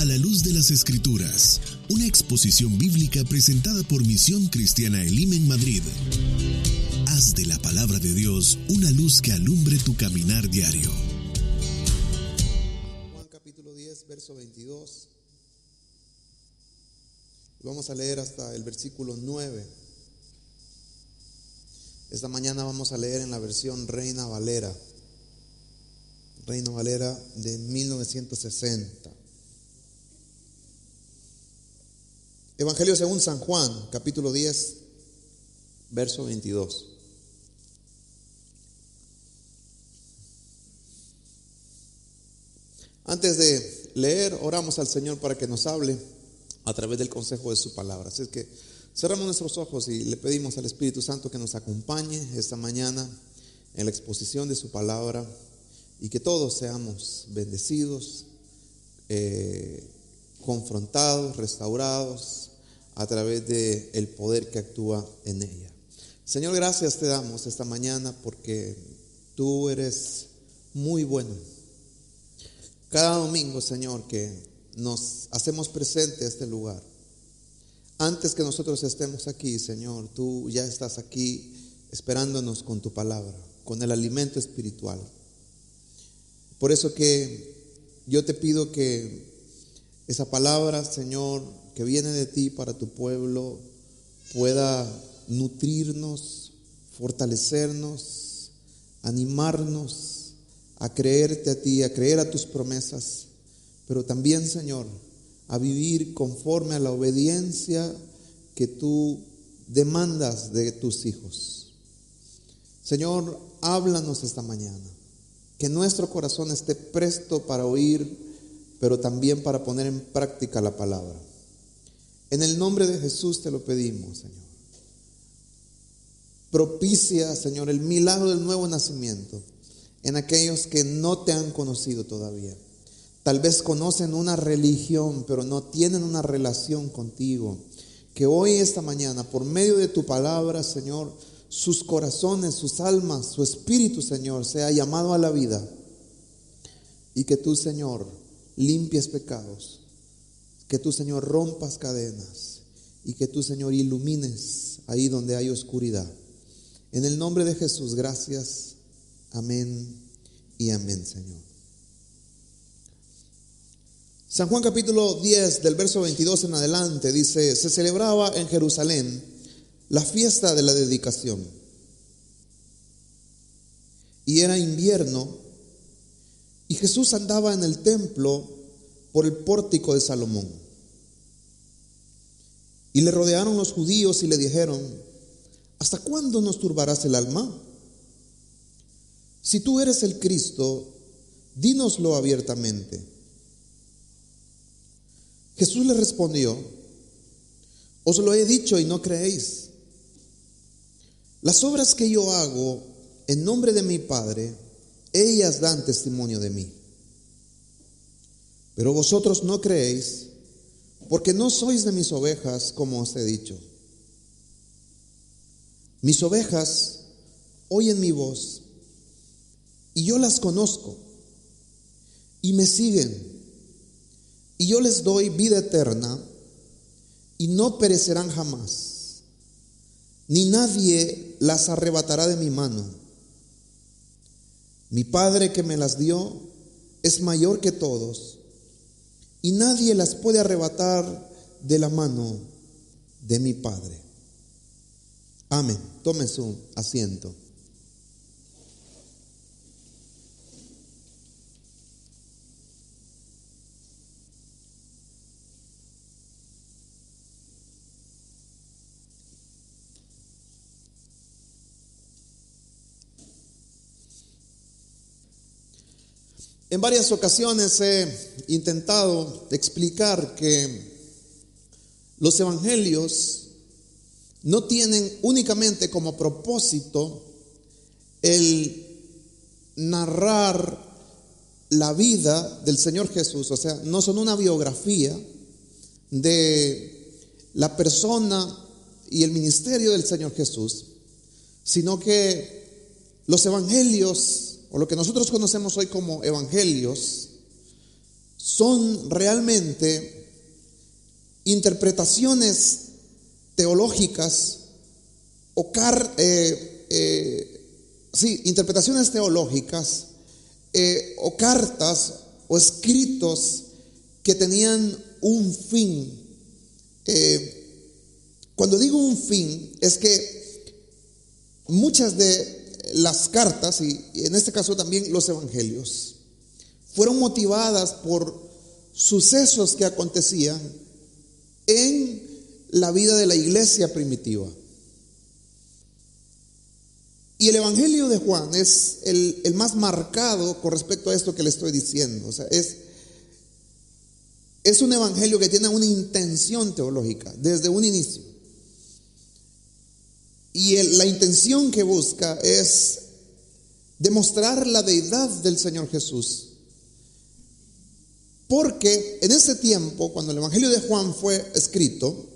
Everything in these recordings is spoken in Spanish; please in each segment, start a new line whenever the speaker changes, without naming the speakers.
A la luz de las Escrituras, una exposición bíblica presentada por Misión Cristiana Elim en Madrid. Haz de la palabra de Dios una luz que alumbre tu caminar diario.
Juan capítulo 10, verso 22. Vamos a leer hasta el versículo 9. Esta mañana vamos a leer en la versión Reina Valera de 1960. Evangelio según San Juan, capítulo 10, verso 22. Antes de leer, oramos al Señor para que nos hable a través del consejo de su palabra. Así es que cerramos nuestros ojos y le pedimos al Espíritu Santo que nos acompañe esta mañana en la exposición de su palabra y que todos seamos bendecidos, confrontados, restaurados a través del poder que actúa en ella. Señor, gracias te damos esta mañana porque tú eres muy bueno. Cada domingo, Señor, que nos hacemos presente a este lugar, antes que nosotros estemos aquí, Señor, tú ya estás aquí esperándonos con tu palabra, con el alimento espiritual. Por eso que yo te pido que esa palabra, Señor, que viene de ti para tu pueblo, pueda nutrirnos, fortalecernos, animarnos a creerte a ti, a creer a tus promesas, pero también, Señor, a vivir conforme a la obediencia que tú demandas de tus hijos. Señor, háblanos esta mañana, que nuestro corazón esté presto para oír, pero también para poner en práctica la palabra. En el nombre de Jesús te lo pedimos, Señor. Propicia, Señor, el milagro del nuevo nacimiento en aquellos que no te han conocido todavía. Tal vez conocen una religión, pero no tienen una relación contigo. Que hoy, esta mañana, por medio de tu palabra, Señor, sus corazones, sus almas, su espíritu, Señor, sea llamado a la vida. Y que tú, Señor, limpies pecados. Que tú, Señor, rompas cadenas. Y que tú, Señor, ilumines ahí donde hay oscuridad. En el nombre de Jesús, gracias. Amén y amén, Señor. San Juan capítulo 10 del verso 22 en adelante dice: se celebraba en Jerusalén la fiesta de la dedicación. Y era invierno, y Jesús andaba en el templo por el pórtico de Salomón. Y le rodearon los judíos y le dijeron: ¿hasta cuándo nos turbarás el alma? Si tú eres el Cristo, dínoslo abiertamente. Jesús le respondió: os lo he dicho y no creéis. Las obras que yo hago en nombre de mi Padre, ellas dan testimonio de mí. Pero vosotros no creéis, porque no sois de mis ovejas, como os he dicho. Mis ovejas oyen mi voz, y yo las conozco, y me siguen, y yo les doy vida eterna, y no perecerán jamás, ni nadie las arrebatará de mi mano. Mi Padre que me las dio es mayor que todos, y nadie las puede arrebatar de la mano de mi Padre. Amén. Tome su asiento. En varias ocasiones he intentado explicar que los evangelios no tienen únicamente como propósito el narrar la vida del Señor Jesús, o sea, no son una biografía de la persona y el ministerio del Señor Jesús, sino que los evangelios, o lo que nosotros conocemos hoy como evangelios, son realmente interpretaciones teológicas interpretaciones teológicas o cartas o escritos que tenían un fin. Cuando digo un fin, es que muchas de las cartas, y en este caso también los evangelios, fueron motivadas por sucesos que acontecían en la vida de la iglesia primitiva. Y el Evangelio de Juan es el más marcado con respecto a esto que le estoy diciendo. O sea, es un evangelio que tiene una intención teológica desde un inicio. Y la intención que busca es demostrar la deidad del Señor Jesús. Porque en ese tiempo, cuando el Evangelio de Juan fue escrito,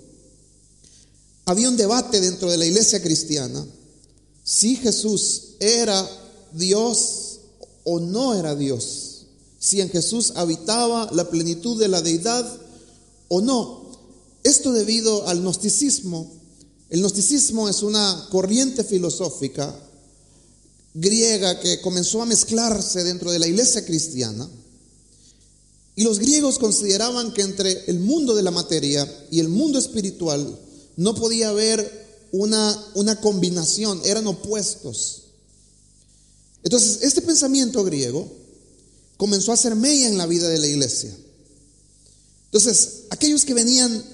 había un debate dentro de la iglesia cristiana si Jesús era Dios o no era Dios, si en Jesús habitaba la plenitud de la deidad o no. Esto debido al gnosticismo. El gnosticismo es una corriente filosófica griega que comenzó a mezclarse dentro de la iglesia cristiana, y los griegos consideraban que entre el mundo de la materia y el mundo espiritual no podía haber una combinación, eran opuestos. Entonces, este pensamiento griego comenzó a hacer mella en la vida de la iglesia. Entonces, aquellos cristianos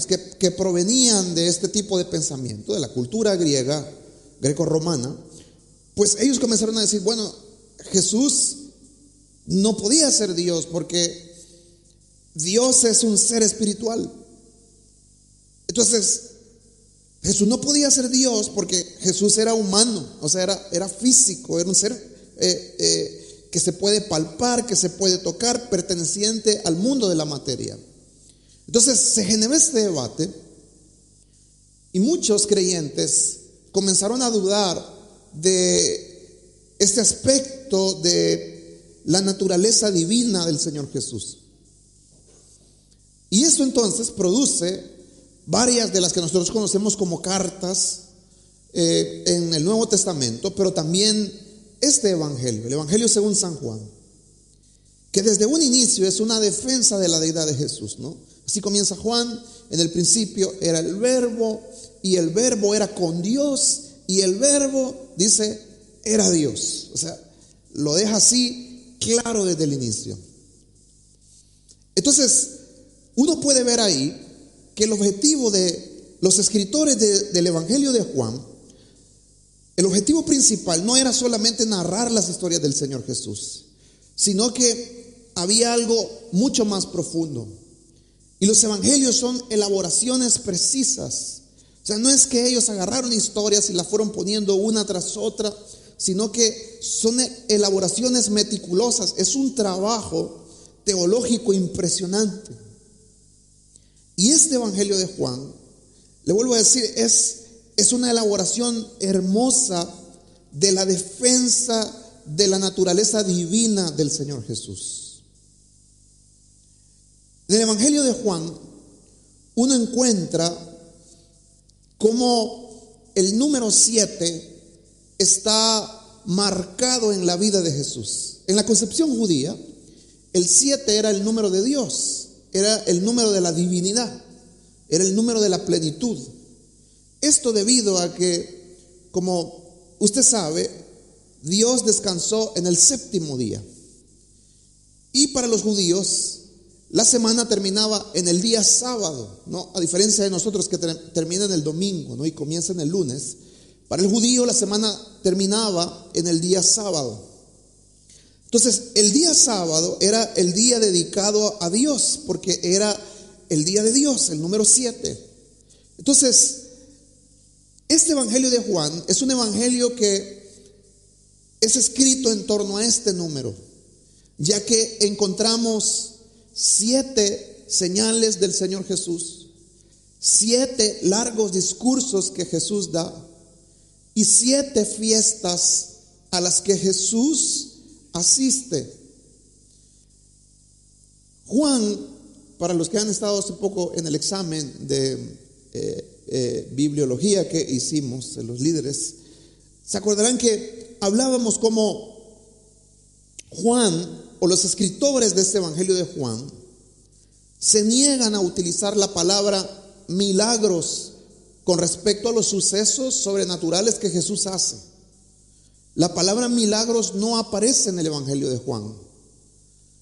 que provenían de este tipo de pensamiento, de la cultura griega, greco-romana, pues ellos comenzaron a decir, bueno, Jesús no podía ser Dios porque Dios es un ser espiritual. Entonces, Jesús no podía ser Dios porque Jesús era humano, o sea, era físico, era un ser que se puede palpar, que se puede tocar, perteneciente al mundo de la materia. Entonces se generó este debate y muchos creyentes comenzaron a dudar de este aspecto de la naturaleza divina del Señor Jesús. Y esto entonces produce varias de las que nosotros conocemos como cartas en el Nuevo Testamento, pero también este evangelio, el Evangelio según San Juan, que desde un inicio es una defensa de la deidad de Jesús, ¿no? Así comienza Juan: en el principio era el verbo, y el verbo era con Dios, y el verbo, dice, era Dios. O sea, lo deja así claro desde el inicio. Entonces, uno puede ver ahí que el objetivo de los escritores del Evangelio de Juan, el objetivo principal no era solamente narrar las historias del Señor Jesús, sino que había algo mucho más profundo. Y los evangelios son elaboraciones precisas. O sea, no es que ellos agarraron historias y las fueron poniendo una tras otra, sino que son elaboraciones meticulosas. Es un trabajo teológico impresionante. Y este evangelio de Juan, le vuelvo a decir, es una elaboración hermosa de la defensa de la naturaleza divina del Señor Jesús. En el evangelio de Juan, uno encuentra cómo el número 7 está marcado en la vida de Jesús. En la concepción judía, el 7 era el número de Dios, era el número de la divinidad, era el número de la plenitud. Esto debido a que, como usted sabe, Dios descansó en el séptimo día. Y para los judíos, la semana terminaba en el día sábado, ¿no? A diferencia de nosotros que termina en el domingo, ¿no? Y comienza en el lunes. Para el judío la semana terminaba en el día sábado. Entonces, el día sábado era el día dedicado a Dios, porque era el día de Dios, el número 7. Entonces, este evangelio de Juan es un evangelio que es escrito en torno a este número, ya que encontramos 7 señales del Señor Jesús, 7 largos discursos que Jesús da y 7 fiestas a las que Jesús asiste. Juan, para los que han estado hace poco en el examen de bibliología que hicimos, los líderes, se acordarán que hablábamos como Juan, o los escritores de este evangelio de Juan, se niegan a utilizar la palabra milagros con respecto a los sucesos sobrenaturales que Jesús hace. La palabra milagros no aparece en el evangelio de Juan,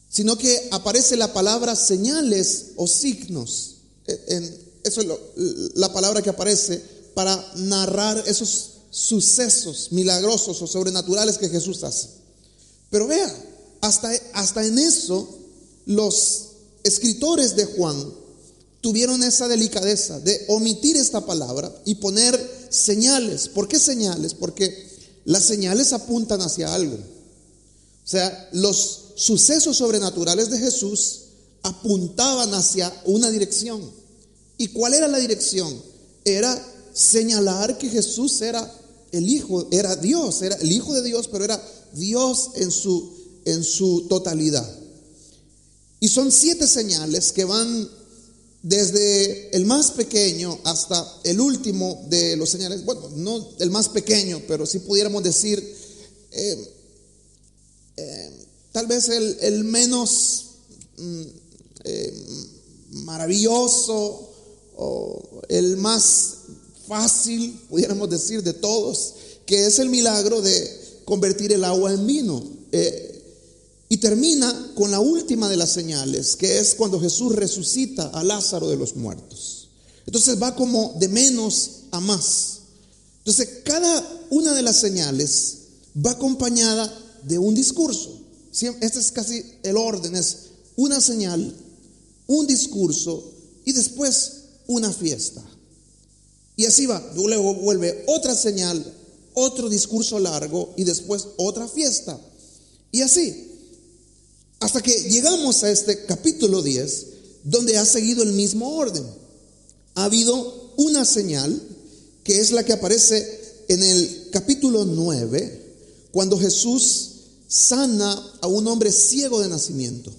sino que aparece la palabra señales o signos. Eso es la palabra que aparece para narrar esos sucesos milagrosos o sobrenaturales que Jesús hace. Pero vea, hasta en eso los escritores de Juan tuvieron esa delicadeza de omitir esta palabra y poner señales. ¿Por qué señales? Porque las señales apuntan hacia algo. O sea, los sucesos sobrenaturales de Jesús apuntaban hacia una dirección. ¿Y cuál era la dirección? Era señalar que Jesús era el Hijo, era Dios, era el Hijo de Dios, pero era Dios en su totalidad. Y son 7 señales que van desde el más pequeño hasta el último de los señales. Bueno, no el más pequeño, pero sí pudiéramos decir tal vez el menos maravilloso o el más fácil, pudiéramos decir, de todos, que es el milagro de convertir el agua en vino. Y termina con la última de las señales, que es cuando Jesús resucita a Lázaro de los muertos. Entonces va como de menos a más. Entonces cada una de las señales va acompañada de un discurso. Este es casi el orden, es una señal, un discurso y después una fiesta. Y así va, luego vuelve otra señal, otro discurso largo y después otra fiesta. Y así, hasta que llegamos a este capítulo 10, donde ha seguido el mismo orden. Ha habido una señal, que es la que aparece en el capítulo 9, cuando Jesús sana a un hombre ciego de nacimiento.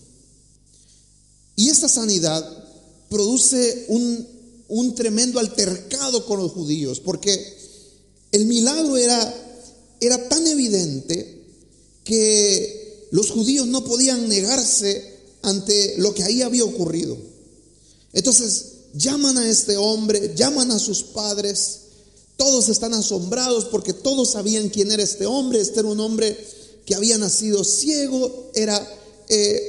Y esta sanidad produce un tremendo altercado con los judíos, porque el milagro era tan evidente que los judíos no podían negarse ante lo que ahí había ocurrido. Entonces llaman a este hombre, llaman a sus padres. Todos están asombrados porque todos sabían quién era este hombre. Este era un hombre que había nacido ciego, era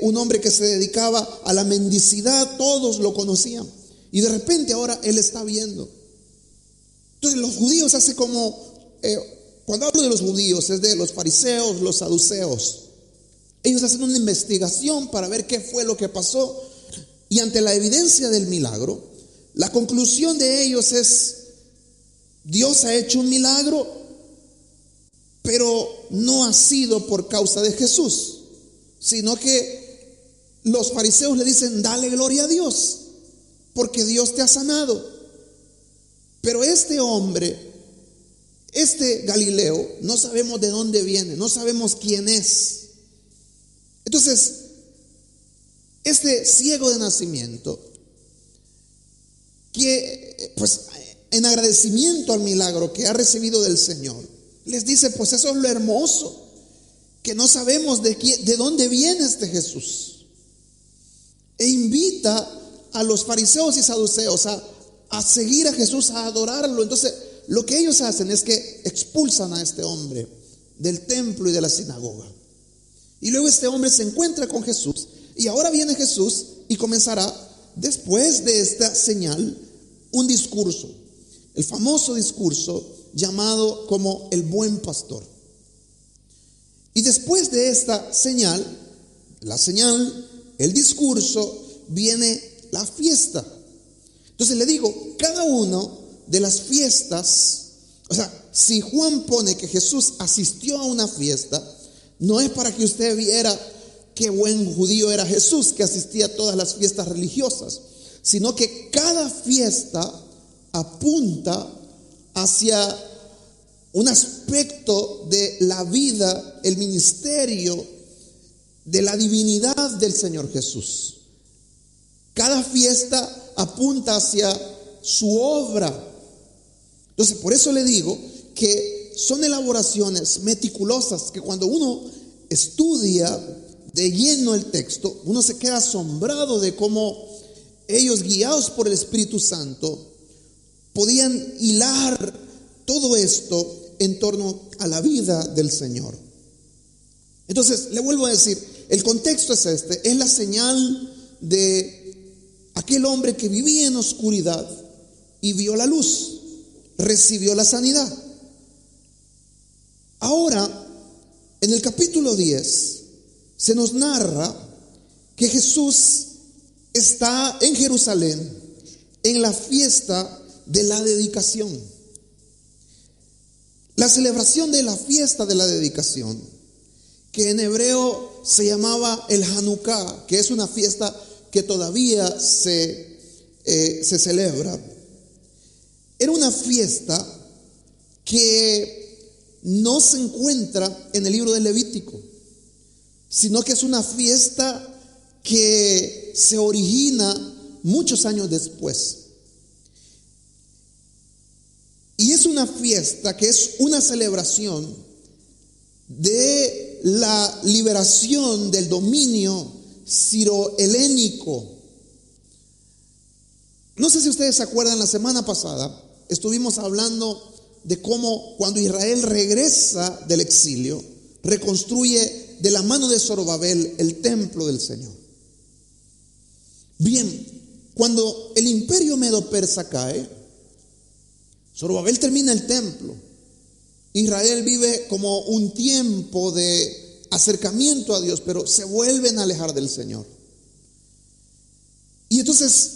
un hombre que se dedicaba a la mendicidad, todos lo conocían. Y de repente ahora él está viendo. Entonces los judíos hace como, cuando hablo de los judíos es de los fariseos, los saduceos. Ellos hacen una investigación para ver qué fue lo que pasó. Y ante la evidencia del milagro, la conclusión de ellos es: Dios ha hecho un milagro, pero no ha sido por causa de Jesús, sino que los fariseos le dicen: dale gloria a Dios, porque Dios te ha sanado. Pero este hombre, este Galileo, no sabemos de dónde viene, no sabemos quién es. Entonces, este ciego de nacimiento, que pues en agradecimiento al milagro que ha recibido del Señor, les dice: pues eso es lo hermoso, que no sabemos de dónde viene este Jesús. E invita a los fariseos y saduceos a seguir a Jesús, a adorarlo. Entonces lo que ellos hacen es que expulsan a este hombre del templo y de la sinagoga. Y luego este hombre se encuentra con Jesús, y ahora viene Jesús y comenzará, después de esta señal, un discurso, el famoso discurso llamado como el buen pastor. Y después de esta señal, el discurso, viene la fiesta. Entonces le digo, cada uno de las fiestas, o sea, si Juan pone que Jesús asistió a una fiesta, no es para que usted viera qué buen judío era Jesús, que asistía a todas las fiestas religiosas, sino que cada fiesta apunta hacia un aspecto de la vida, el ministerio, de la divinidad del Señor Jesús. Cada fiesta apunta hacia su obra. Entonces, por eso le digo que son elaboraciones meticulosas que cuando uno estudia de lleno el texto, uno se queda asombrado de cómo ellos, guiados por el Espíritu Santo, podían hilar todo esto en torno a la vida del Señor. Entonces, le vuelvo a decir, el contexto es este, es la señal de aquel hombre que vivía en oscuridad y vio la luz, recibió la sanidad. Ahora, en el capítulo 10, se nos narra que Jesús está en Jerusalén en la fiesta de la dedicación. La celebración de la fiesta de la dedicación, que en hebreo se llamaba el Hanukkah, que es una fiesta que todavía se celebra, era una fiesta que no se encuentra en el libro de Levítico, sino que es una fiesta que se origina muchos años después. Y es una fiesta que es una celebración de la liberación del dominio ciro-helénico. No sé si ustedes se acuerdan, la semana pasada estuvimos hablando de cómo cuando Israel regresa del exilio, reconstruye de la mano de Zorobabel el templo del Señor. Bien, cuando el imperio medo-persa cae, Zorobabel termina el templo. Israel vive como un tiempo de acercamiento a Dios, pero se vuelven a alejar del Señor. Y entonces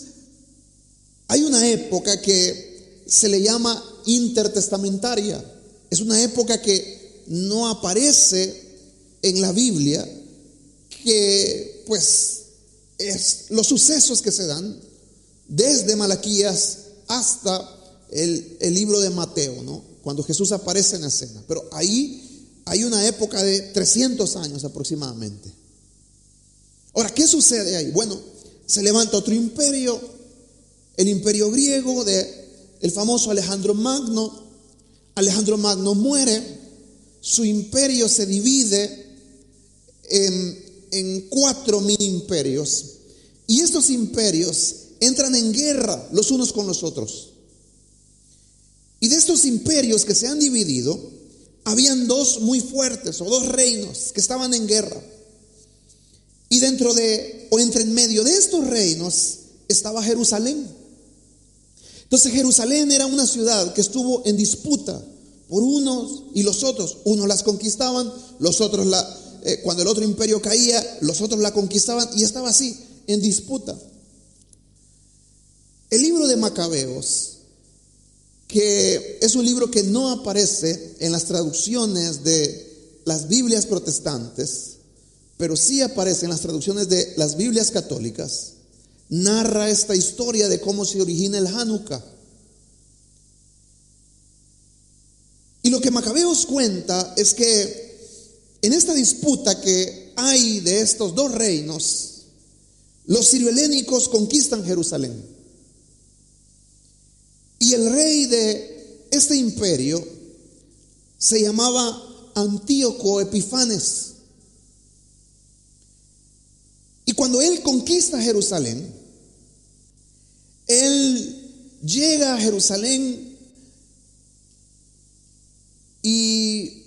hay una época que se le llama intertestamentaria. Es una época que no aparece en la Biblia, que pues es los sucesos que se dan desde Malaquías hasta el libro de Mateo, ¿no? Cuando Jesús aparece en escena. Pero ahí hay una época de 300 años aproximadamente. Ahora, ¿qué sucede ahí? Bueno, se levanta otro imperio, el imperio griego de el famoso Alejandro Magno. Alejandro Magno muere, su imperio se divide en 4 mini imperios, y estos imperios entran en guerra los unos con los otros. Y de estos imperios que se han dividido, habían 2 muy fuertes, o 2 reinos que estaban en guerra. Y dentro de, o entre en medio de estos reinos, estaba Jerusalén. Entonces Jerusalén era una ciudad que estuvo en disputa por unos y los otros. Unos las conquistaban, los otros cuando el otro imperio caía, los otros la conquistaban, y estaba así, en disputa. El libro de Macabeos, que es un libro que no aparece en las traducciones de las Biblias protestantes, pero sí aparece en las traducciones de las Biblias católicas, narra esta historia de cómo se origina el Hanukkah. Y lo que Macabeos cuenta es que en esta disputa que hay de estos 2 reinos, los sirio-helénicos conquistan Jerusalén. Y el rey de este imperio se llamaba Antíoco Epifanes. Y cuando él conquista Jerusalén, él llega a Jerusalén y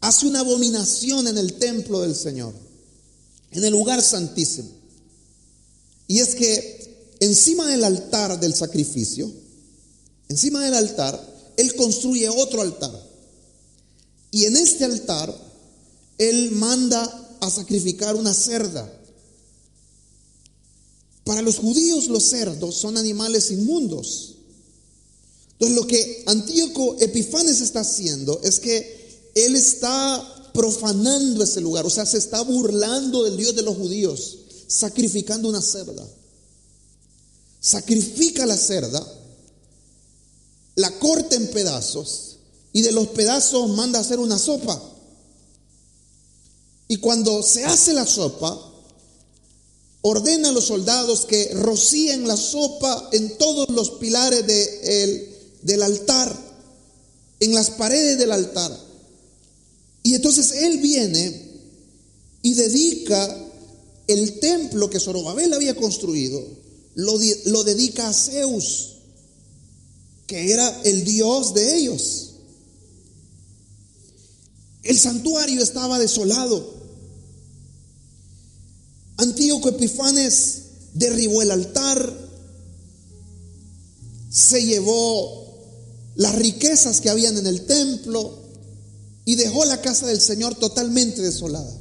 hace una abominación en el templo del Señor, en el lugar santísimo. Y es que encima del altar del sacrificio, encima del altar, él construye otro altar. Y en este altar, él manda a sacrificar una cerda. Para los judíos, los cerdos son animales inmundos. Entonces, lo que Antíoco Epifanes está haciendo es que él está profanando ese lugar, o sea, se está burlando del Dios de los judíos, sacrificando una cerda. Sacrifica la cerda, la corta en pedazos, y de los pedazos manda a hacer una sopa. Y cuando se hace la sopa, ordena a los soldados que rocíen la sopa en todos los pilares del altar, en las paredes del altar. Y entonces él viene y dedica el templo que Zorobabel había construido, lo dedica a Zeus, que era el dios de ellos. El santuario estaba desolado. Antíoco Epifanes derribó el altar, se llevó las riquezas que habían en el templo y dejó la casa del Señor totalmente desolada.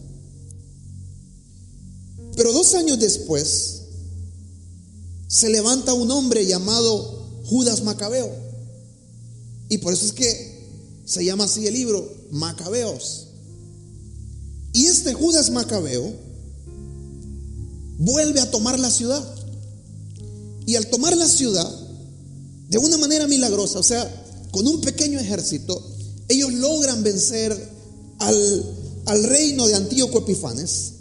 Pero 2 años después se levanta un hombre llamado Judas Macabeo, y por eso es que se llama así el libro, Macabeos. Y este Judas Macabeo vuelve a tomar la ciudad, y al tomar la ciudad de una manera milagrosa, o sea, con un pequeño ejército, ellos logran vencer al reino de Antíoco Epifanes.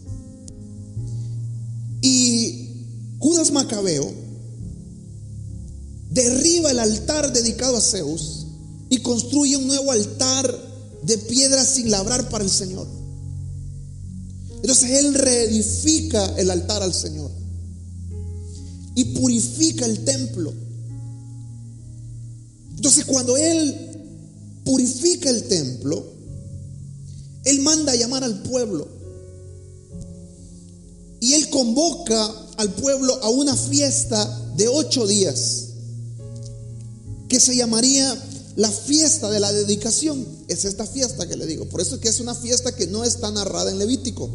Y Judas Macabeo derriba el altar dedicado a Zeus y construye un nuevo altar de piedra sin labrar para el Señor. Entonces él reedifica el altar al Señor y purifica el templo. Entonces cuando él purifica el templo, él manda a llamar al pueblo y él convoca al pueblo a una fiesta de 8 días que se llamaría la fiesta de la dedicación. Es esta fiesta que le digo. Por eso es que es una fiesta que no está narrada en Levítico.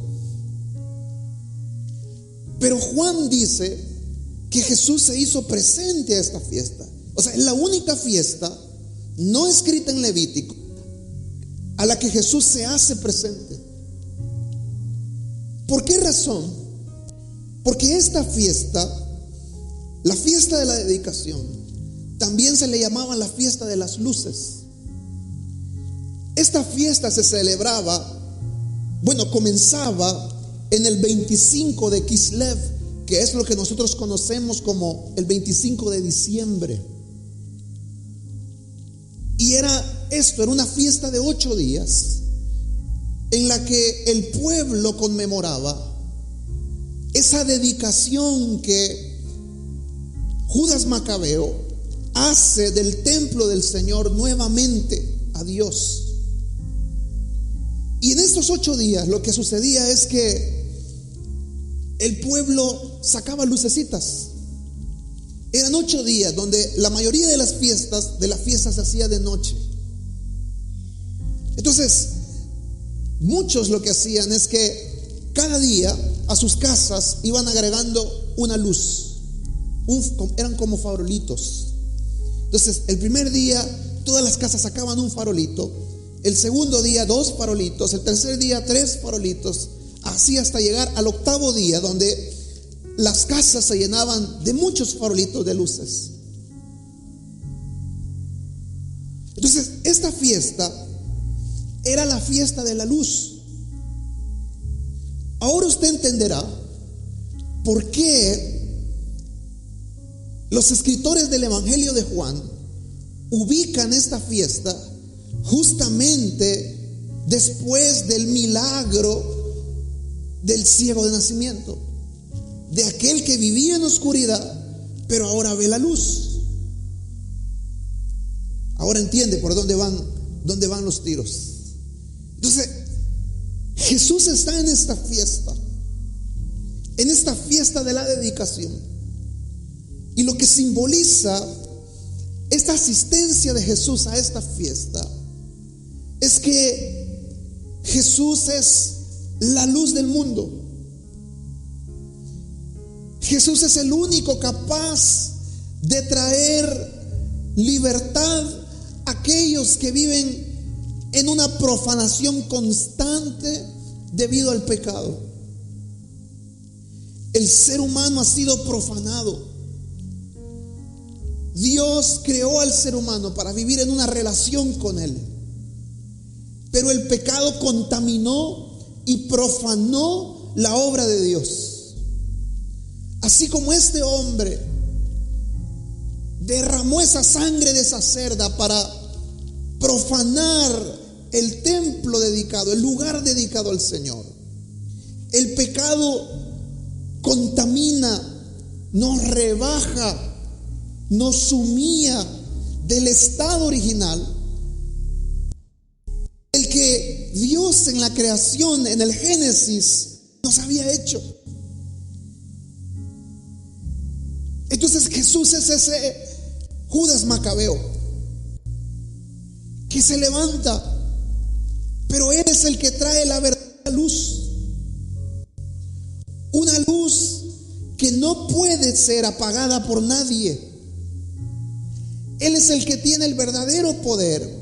Pero Juan dice que Jesús se hizo presente a esta fiesta. O sea, es la única fiesta no escrita en Levítico a la que Jesús se hace presente. ¿Por qué razón? Porque esta fiesta, la fiesta de la dedicación, también se le llamaba la fiesta de las luces. Esta fiesta se celebraba, comenzaba en el 25 de Kislev, que es lo que nosotros conocemos como el 25 de diciembre. Y era una fiesta de 8 días en la que el pueblo conmemoraba esa dedicación que Judas Macabeo hace del templo del Señor nuevamente a Dios. Y en estos 8 días lo que sucedía es que el pueblo sacaba lucecitas. Eran 8 días donde la mayoría de las fiestas se hacía de noche. Entonces, muchos lo que hacían es que cada día a sus casas iban agregando una luz. Eran como farolitos. Entonces, el primer día todas las casas sacaban un farolito, el segundo día 2 farolitos, el tercer día 3 farolitos, así hasta llegar al 8º día, donde las casas se llenaban de muchos farolitos de luces. Entonces, esta fiesta era la fiesta de la luz. Ahora usted entenderá por qué los escritores del Evangelio de Juan ubican esta fiesta justamente después del milagro del ciego de nacimiento, de aquel que vivía en oscuridad, pero ahora ve la luz. Ahora entiende por dónde van los tiros. Entonces, Jesús está en esta fiesta de la dedicación. Y lo que simboliza esta asistencia de Jesús a esta fiesta es que Jesús es la luz del mundo. Jesús es el único capaz de traer libertad a aquellos que viven en una profanación constante debido al pecado. El ser humano ha sido profanado. Dios creó al ser humano para vivir en una relación con Él, pero el pecado contaminó y profanó la obra de Dios. Así como este hombre derramó esa sangre de esa cerda para profanar el templo dedicado, el lugar dedicado al Señor. El pecado contamina, nos rebaja, nos sumía del estado original, el que Dios en la creación, en el Génesis, nos había hecho. Entonces Jesús es ese Judas Macabeo que se levanta, pero Él es el que trae la verdadera luz. Una luz que no puede ser apagada por nadie. Él es el que tiene el verdadero poder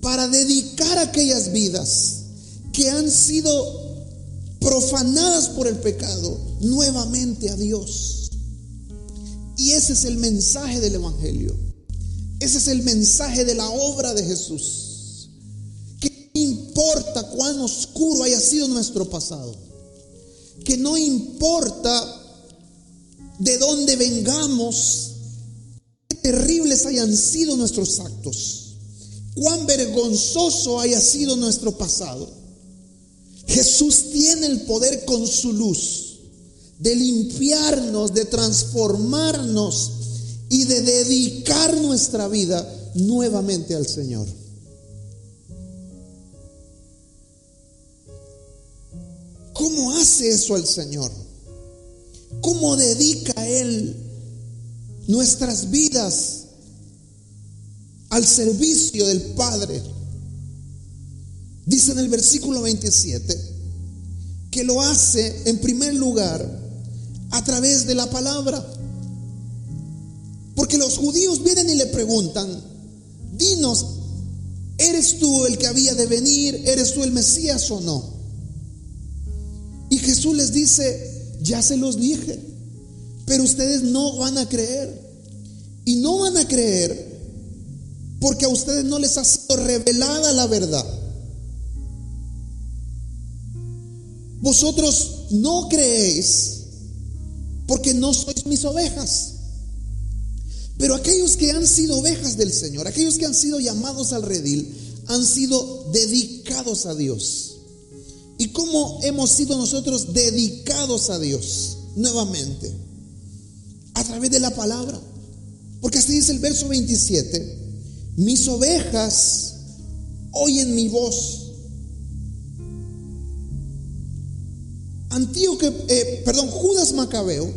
para dedicar aquellas vidas que han sido profanadas por el pecado nuevamente a Dios. Y ese es el mensaje del Evangelio. Ese es el mensaje de la obra de Jesús. Que no importa cuán oscuro haya sido nuestro pasado, que no importa de dónde vengamos, qué terribles hayan sido nuestros actos, cuán vergonzoso haya sido nuestro pasado, Jesús tiene el poder con su luz de limpiarnos, de transformarnos y de dedicar nuestra vida nuevamente al Señor. ¿Cómo hace eso el Señor? ¿Cómo dedica Él nuestras vidas al servicio del Padre? Dice en el versículo 27 que lo hace en primer lugar a través de la palabra. Porque los judíos vienen y le preguntan: dinos, ¿eres tú el que había de venir? ¿Eres tú el Mesías o no? Y Jesús les dice: ya se los dije, pero ustedes no van a creer. Y no van a creer porque a ustedes no les ha sido revelada la verdad. Vosotros no creéis porque no sois mis ovejas. Pero aquellos que han sido ovejas del Señor, aquellos que han sido llamados al redil, han sido dedicados a Dios. ¿Y cómo hemos sido nosotros dedicados a Dios nuevamente? A través de la palabra. Porque así dice el verso 27: mis ovejas oyen mi voz. Judas Macabeo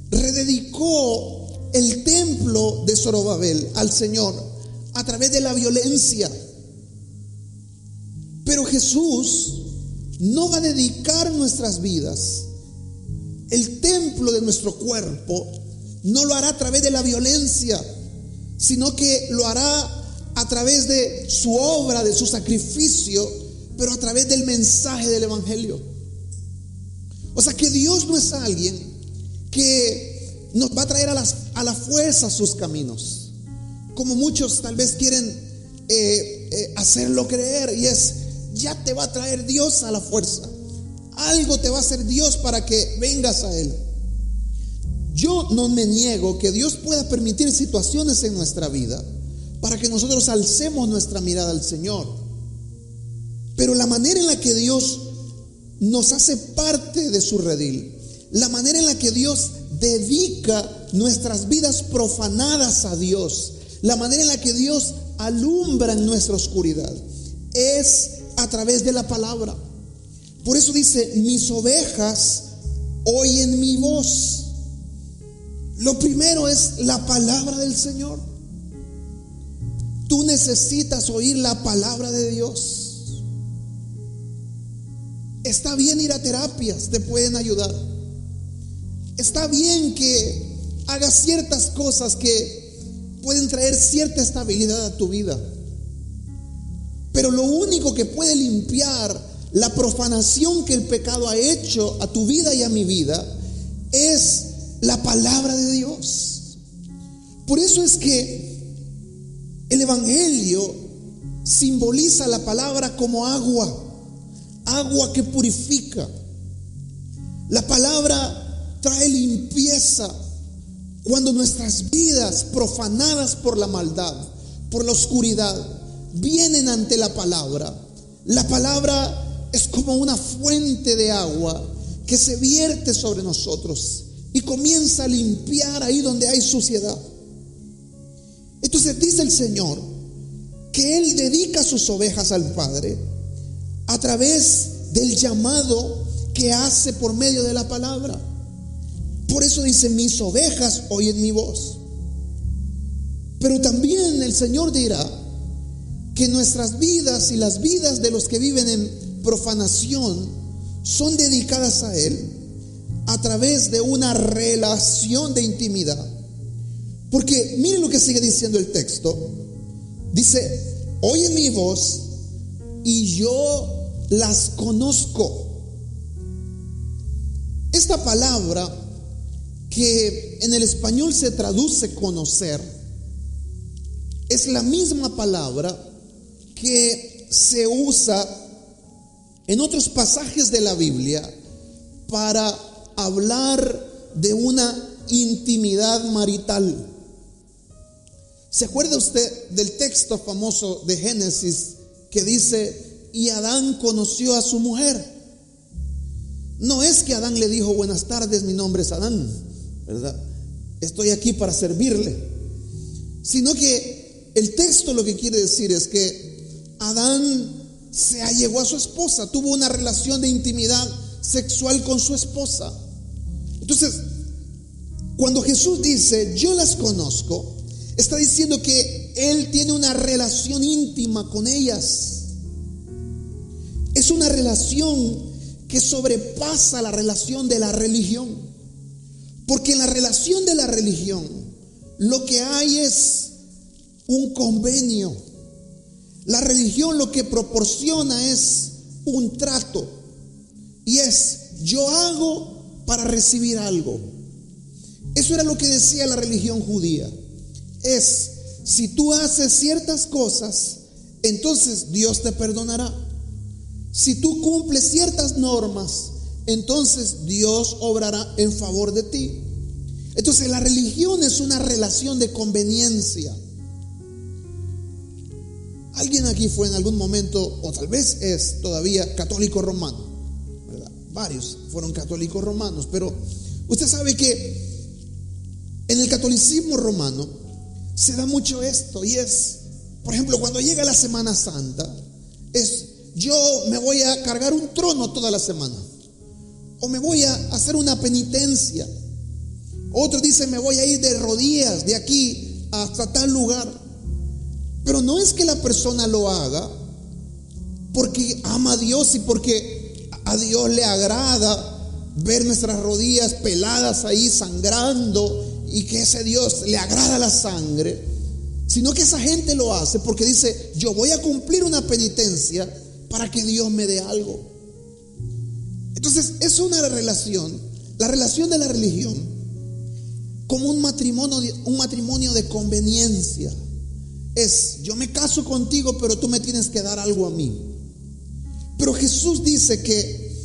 rededicó el templo de Zorobabel al Señor a través de la violencia. Pero Jesús no va a dedicar nuestras vidas, el templo de nuestro cuerpo, no lo hará a través de la violencia, sino que lo hará a través de su obra, de su sacrificio, pero a través del mensaje del Evangelio. O sea que Dios no es alguien que nos va a traer a la fuerza sus caminos, como muchos tal vez quieren hacerlo creer, y es: ya te va a traer Dios a la fuerza, algo te va a hacer Dios para que vengas a Él. Yo no me niego que Dios pueda permitir situaciones en nuestra vida para que nosotros alcemos nuestra mirada al Señor, pero la manera en la que Dios nos hace parte de su redil, la manera en la que Dios dedica nuestras vidas profanadas a Dios, la manera en la que Dios alumbra en nuestra oscuridad, es a través de la palabra. Por eso dice: mis ovejas oyen mi voz. Lo primero es la palabra del Señor. Tú necesitas oír la palabra de Dios. Está bien ir a terapias, te pueden ayudar. Está bien que hagas ciertas cosas que pueden traer cierta estabilidad a tu vida. Pero lo único que puede limpiar la profanación que el pecado ha hecho a tu vida y a mi vida es la palabra de Dios. Por eso es que el Evangelio simboliza la palabra como agua que purifica. La palabra
trae limpieza. Cuando nuestras vidas profanadas por la maldad, por la oscuridad, vienen ante la palabra es como una fuente de agua que se vierte sobre nosotros y comienza a limpiar ahí donde hay suciedad. Entonces dice el Señor que Él dedica sus ovejas al Padre a través del llamado que hace por medio de la palabra. Por eso dice: mis ovejas oyen mi voz. Pero también el Señor dirá que nuestras vidas y las vidas de los que viven en profanación son dedicadas a Él a través de una relación de intimidad. Porque miren lo que sigue diciendo el texto. Dice: oyen mi voz y yo las conozco. Esta palabra, que en el español se traduce conocer, es la misma palabra que se usa en otros pasajes de la Biblia para hablar de una intimidad marital. ¿Se acuerda usted del texto famoso de Génesis que dice: y Adán conoció a su mujer? No es que Adán le dijo: buenas tardes, mi nombre es Adán, ¿verdad? Estoy aquí para servirle. Sino que el texto lo que quiere decir es que Adán se allegó a su esposa, tuvo una relación de intimidad sexual con su esposa. Entonces, cuando Jesús dice: yo las conozco, está diciendo que Él tiene una relación íntima con ellas. Es una relación que sobrepasa la relación de la religión. Porque en la relación de la religión lo que hay es un convenio. La religión lo que proporciona es un trato. Y es: yo hago para recibir algo. Eso era lo que decía la religión judía. Es: si tú haces ciertas cosas, entonces Dios te perdonará. Si tú cumples ciertas normas, entonces Dios obrará en favor de ti. Entonces la religión es una relación de conveniencia. Alguien aquí fue en algún momento, o tal vez es todavía, católico romano, ¿verdad? Varios fueron católicos romanos, pero usted sabe que en el catolicismo romano se da mucho esto, y es, por ejemplo, cuando llega la Semana Santa, es: yo me voy a cargar un trono toda la semana, o me voy a hacer una penitencia. Otros dicen: me voy a ir de rodillas de aquí hasta tal lugar. Pero no es que la persona lo haga porque ama a Dios y porque a Dios le agrada ver nuestras rodillas peladas ahí sangrando, y que ese Dios le agrada la sangre, sino que esa gente lo hace porque dice: yo voy a cumplir una penitencia para que Dios me dé algo. Entonces es una relación, la relación de la religión, como un matrimonio de conveniencia. Es: yo me caso contigo, pero tú me tienes que dar algo a mí. Pero Jesús dice que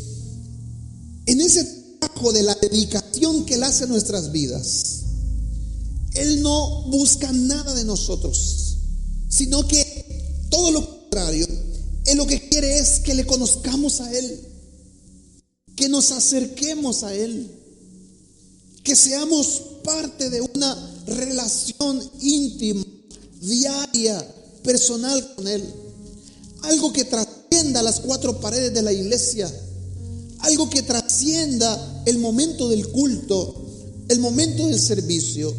en ese trabajo de la dedicación que Él hace a nuestras vidas, Él no busca nada de nosotros, sino que todo lo contrario, Él lo que quiere es que le conozcamos a Él, que nos acerquemos a Él, que seamos parte de una relación íntima, diaria, personal con Él. Algo que trascienda las cuatro paredes de la iglesia, algo que trascienda el momento del culto, el momento del servicio.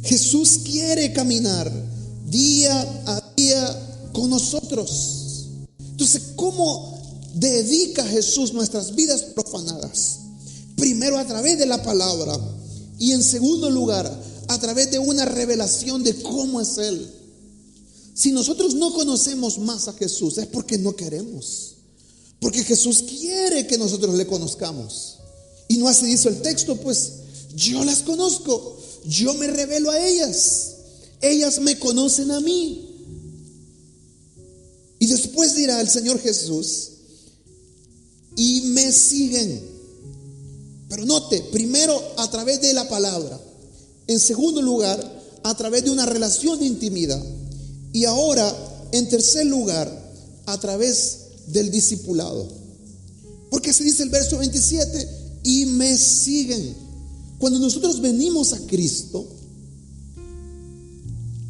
Jesús quiere caminar día a día con nosotros. Entonces, ¿cómo dedica Jesús nuestras vidas profanadas? Primero, a través de la palabra, y en segundo lugar, a través de una revelación de cómo es Él. Si nosotros no conocemos más a Jesús, es porque no queremos. Porque Jesús quiere que nosotros le conozcamos. Y no así dice el texto: pues yo las conozco, yo me revelo a ellas, ellas me conocen a mí. Y después dirá el Señor Jesús: y me siguen. Pero note, primero a través de la palabra, en segundo lugar a través de una relación de intimidad, y ahora en tercer lugar a través del discipulado. Porque se dice el verso 27, y me siguen. Cuando nosotros venimos a Cristo,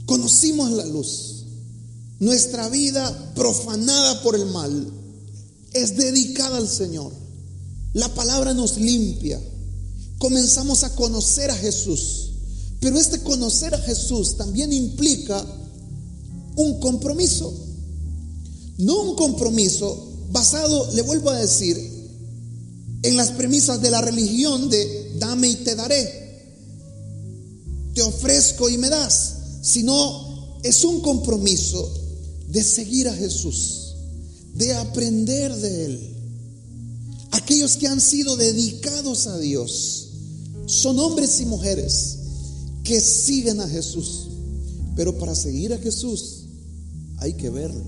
conocimos la luz. Nuestra vida profanada por el mal es dedicada al Señor. La palabra nos limpia. Comenzamos a conocer a Jesús. Pero este conocer a Jesús también implica un compromiso. No un compromiso basado, le vuelvo a decir, en las premisas de la religión de dame y te daré, te ofrezco y me das, sino es un compromiso de seguir a Jesús, de aprender de Él. Aquellos que han sido dedicados a Dios son hombres y mujeres que siguen a Jesús. Pero para seguir a Jesús hay que verlo,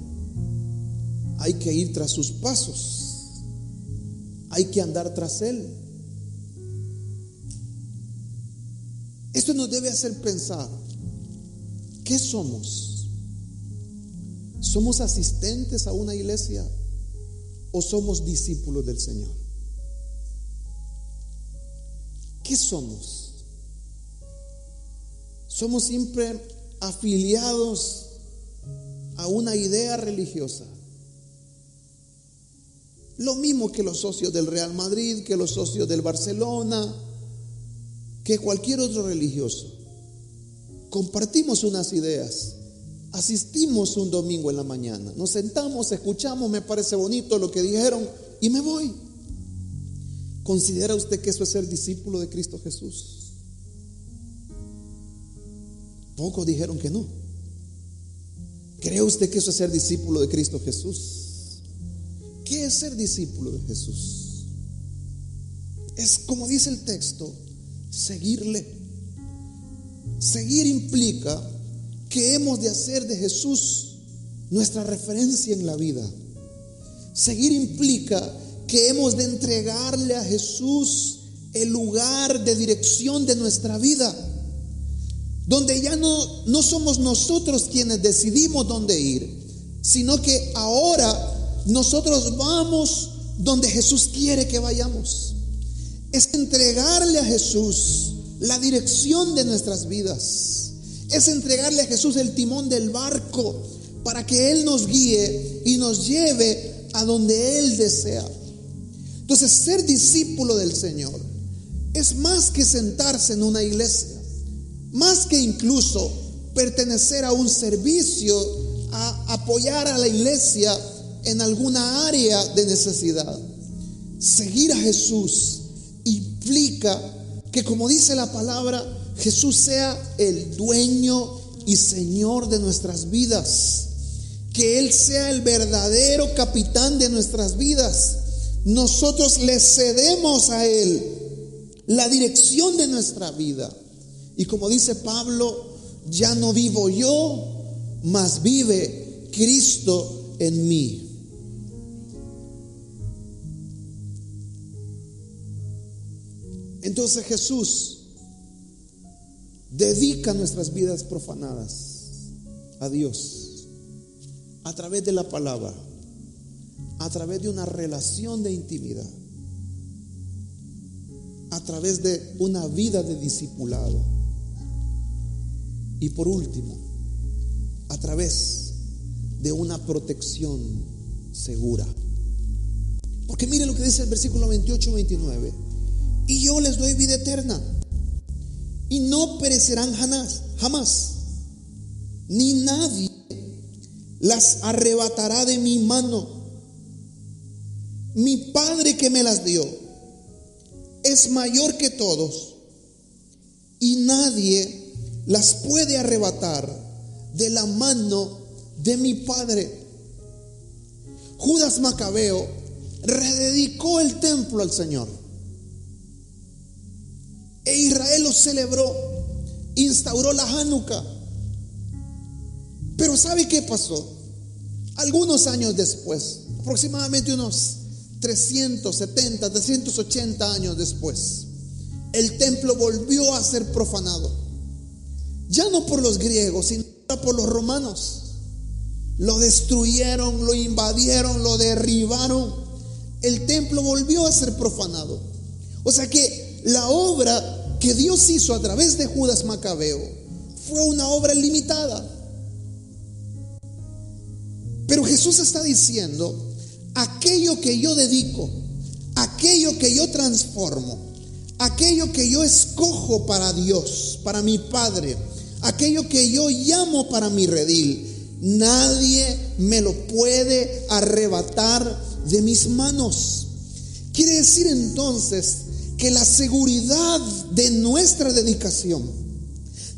hay que ir tras sus pasos, hay que andar tras Él. Esto nos debe hacer pensar, ¿qué somos? ¿Somos asistentes a una iglesia o somos discípulos del Señor? ¿Qué somos? ¿Somos siempre afiliados a una idea religiosa? Lo mismo que los socios del Real Madrid, que los socios del Barcelona, que cualquier otro religioso. Compartimos unas ideas, asistimos un domingo en la mañana, nos sentamos, escuchamos, me parece bonito lo que dijeron y me voy. ¿Considera usted que eso es ser discípulo de Cristo Jesús? Pocos dijeron que no. ¿Cree usted que eso es ser discípulo de Cristo Jesús? ¿Qué es ser discípulo de Jesús? Es, como dice el texto, seguirle. Seguir implica que hemos de hacer de Jesús nuestra referencia en la vida. Seguir implica que hemos de entregarle a Jesús el lugar de dirección de nuestra vida, donde ya no somos nosotros quienes decidimos dónde ir, sino que ahora nosotros vamos donde Jesús quiere que vayamos. Es entregarle a Jesús la dirección de nuestras vidas. Es entregarle a Jesús el timón del barco para que Él nos guíe y nos lleve a donde Él desea. Entonces, ser discípulo del Señor es más que sentarse en una iglesia, más que incluso pertenecer a un servicio, a apoyar a la iglesia en alguna área de necesidad. Seguir a Jesús implica que, como dice la palabra, Jesús sea el dueño y Señor de nuestras vidas, que Él sea el verdadero capitán de nuestras vidas. Nosotros le cedemos a Él la dirección de nuestra vida. Y como dice Pablo, ya no vivo yo, mas vive Cristo en mí. Entonces Jesús dedica nuestras vidas profanadas a Dios a través de la palabra, a través de una relación de intimidad, a través de una vida de discipulado y, por último, a través de una protección segura. Porque mire lo que dice el versículo 28-29: y yo les doy vida eterna, y no perecerán jamás, ni nadie las arrebatará de mi mano. Mi Padre que me las dio es mayor que todos, y nadie las puede arrebatar de la mano de mi Padre. Judas Macabeo rededicó el templo al Señor, e Israel lo celebró, instauró la Hanukkah. Pero ¿sabe qué pasó? Algunos años después, aproximadamente unos 370, 380 años después, el templo volvió a ser profanado. Ya no por los griegos, sino por los romanos. Lo destruyeron, lo invadieron, lo derribaron. El templo volvió a ser profanado. O sea que la obra que Dios hizo a través de Judas Macabeo fue una obra limitada. Pero Jesús está diciendo: aquello que yo dedico, aquello que yo transformo, aquello que yo escojo para Dios, para mi Padre, aquello que yo llamo para mi redil, nadie me lo puede arrebatar de mis manos. Quiere decir entonces que la seguridad de nuestra dedicación,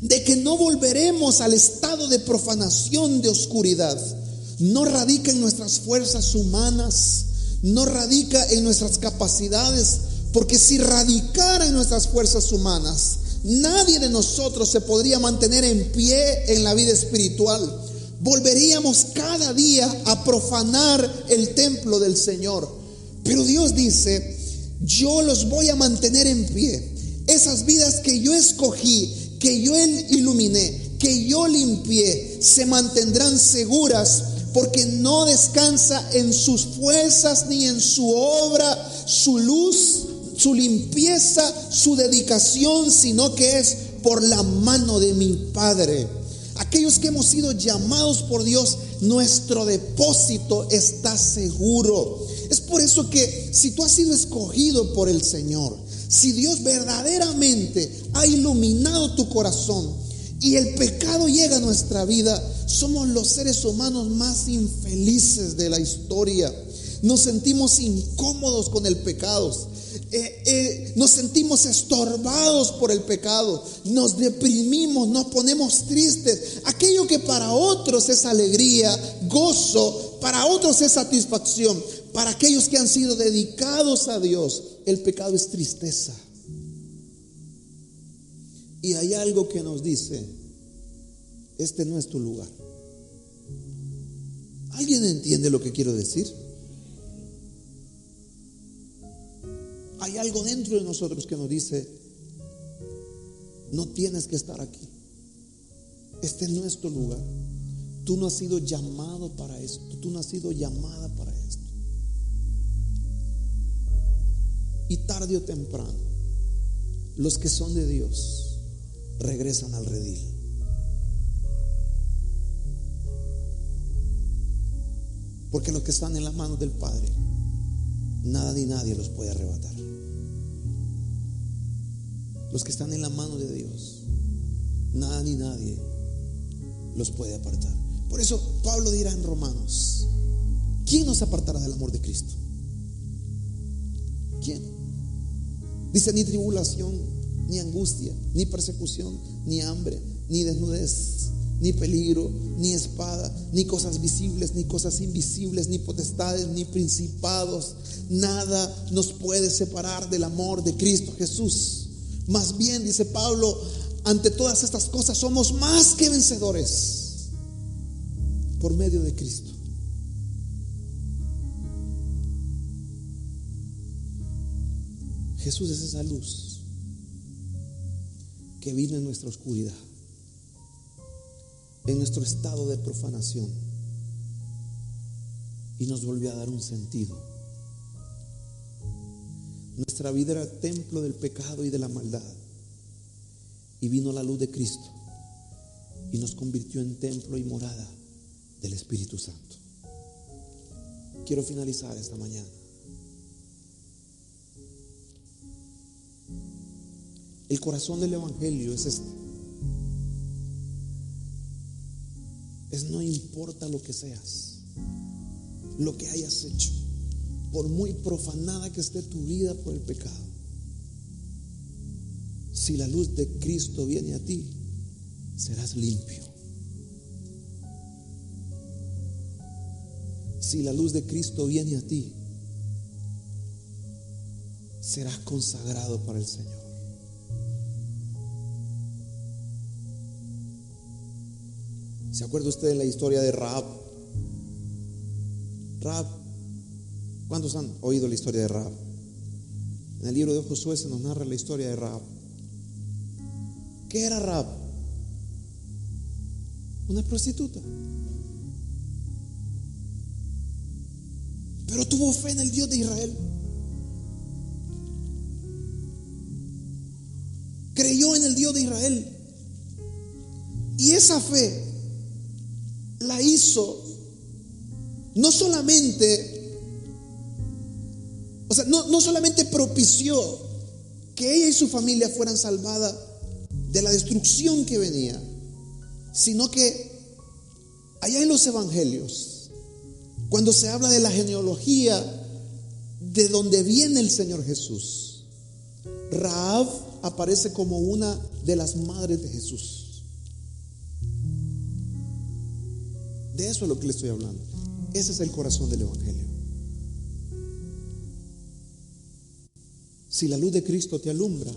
de que no volveremos al estado de profanación, de oscuridad, no radica en nuestras fuerzas humanas, no radica en nuestras capacidades, porque si radicara en nuestras fuerzas humanas, nadie de nosotros se podría mantener en pie en la vida espiritual. Volveríamos cada día a profanar el templo del Señor. Pero Dios dice: yo los voy a mantener en pie. Esas vidas que yo escogí, que yo iluminé, que yo limpié, se mantendrán seguras, porque no descansa en sus fuerzas ni en su obra, su luz, su limpieza, su dedicación, sino que es por la mano de mi Padre. Aquellos que hemos sido llamados por Dios, nuestro depósito está seguro. Es por eso que si tú has sido escogido por el Señor, si Dios verdaderamente ha iluminado tu corazón y el pecado llega a nuestra vida, somos los seres humanos más infelices de la historia. Nos sentimos incómodos con el pecado. Nos sentimos estorbados por el pecado, nos deprimimos, nos ponemos tristes. Aquello que para otros es alegría, gozo, para otros es satisfacción, para aquellos que han sido dedicados a Dios, el pecado es tristeza. Y hay algo que nos dice: este no es tu lugar. ¿Alguien entiende lo que quiero decir? Hay algo dentro de nosotros que nos dice: no tienes que estar aquí. Este no es tu lugar. Tú no has sido llamado para esto. Tú no has sido llamada para esto. Y tarde o temprano, los que son de Dios regresan al redil. Porque los que están en las manos del Padre, nada ni nadie los puede arrebatar. Los que están en la mano de Dios, nada ni nadie los puede apartar. Por eso Pablo dirá en Romanos: ¿quién nos apartará del amor de Cristo? ¿Quién? Dice: ni tribulación, ni angustia, ni persecución, ni hambre, ni desnudez, ni peligro, ni espada, ni cosas visibles, ni cosas invisibles, ni potestades, ni principados. Nada nos puede separar del amor de Cristo Jesús. Más bien, dice Pablo, ante todas estas cosas somos más que vencedores por medio de Cristo. Jesús es esa luz que vino en nuestra oscuridad, en nuestro estado de profanación, y nos volvió a dar un sentido. Nuestra vida era templo del pecado y de la maldad, y vino la luz de Cristo y nos convirtió en templo y morada del Espíritu Santo. Quiero finalizar esta mañana. El corazón del Evangelio es este: es no importa lo que seas, lo que hayas hecho, por muy profanada que esté tu vida por el pecado, si la luz de Cristo viene a ti, serás limpio. Si la luz de Cristo viene a ti, serás consagrado para el Señor. ¿Se acuerda usted de la historia de Rahab? Rahab
¿Cuántos han oído la historia de Rahab? En el libro de Josué se nos narra la historia de Rahab. ¿Qué era Rahab? Una prostituta. Pero tuvo fe en el Dios de Israel. Creyó en el Dios de Israel. Y esa fe la hizo no solamente, no solamente propició que ella y su familia fueran salvadas de la destrucción que venía, sino que allá en los evangelios, cuando se habla de la genealogía de donde viene el Señor Jesús, Rahab aparece como una de las madres de Jesús. De eso es lo que le estoy hablando. Ese es el corazón del evangelio. Si la luz de Cristo te alumbra,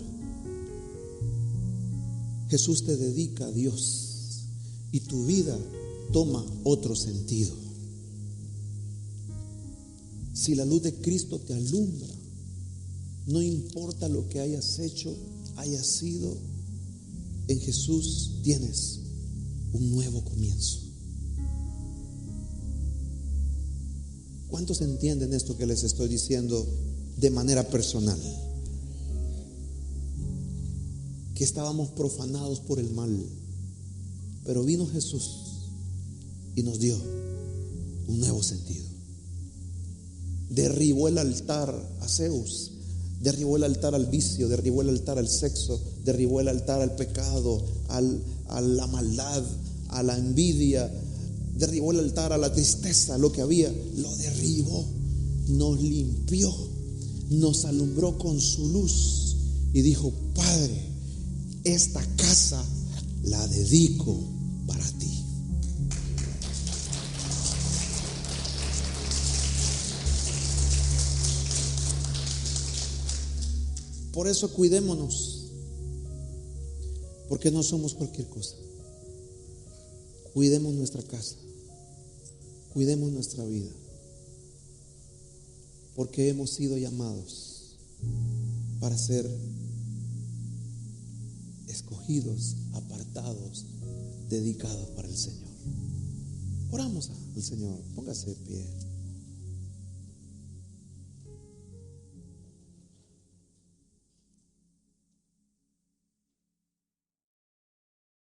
Jesús te dedica a Dios y tu vida toma otro sentido. Si la luz de Cristo te alumbra, no importa lo que hayas hecho, hayas sido, en Jesús tienes un nuevo comienzo. ¿Cuántos entienden esto que les estoy diciendo de manera personal? Que estábamos profanados por el mal, pero vino Jesús y nos dio un nuevo sentido. Derribó el altar a Zeus, derribó el altar al vicio, derribó el altar al sexo, derribó el altar al pecado, a la maldad, a la envidia, derribó el altar a la tristeza, lo que había, lo derribó, nos limpió, nos alumbró con su luz y dijo: Padre, esta casa la dedico para ti. Por eso cuidémonos, porque no somos cualquier cosa. Cuidemos nuestra casa, cuidemos nuestra vida, porque hemos sido llamados para ser escogidos, apartados, dedicados para el Señor. Oramos al Señor. Póngase de pie.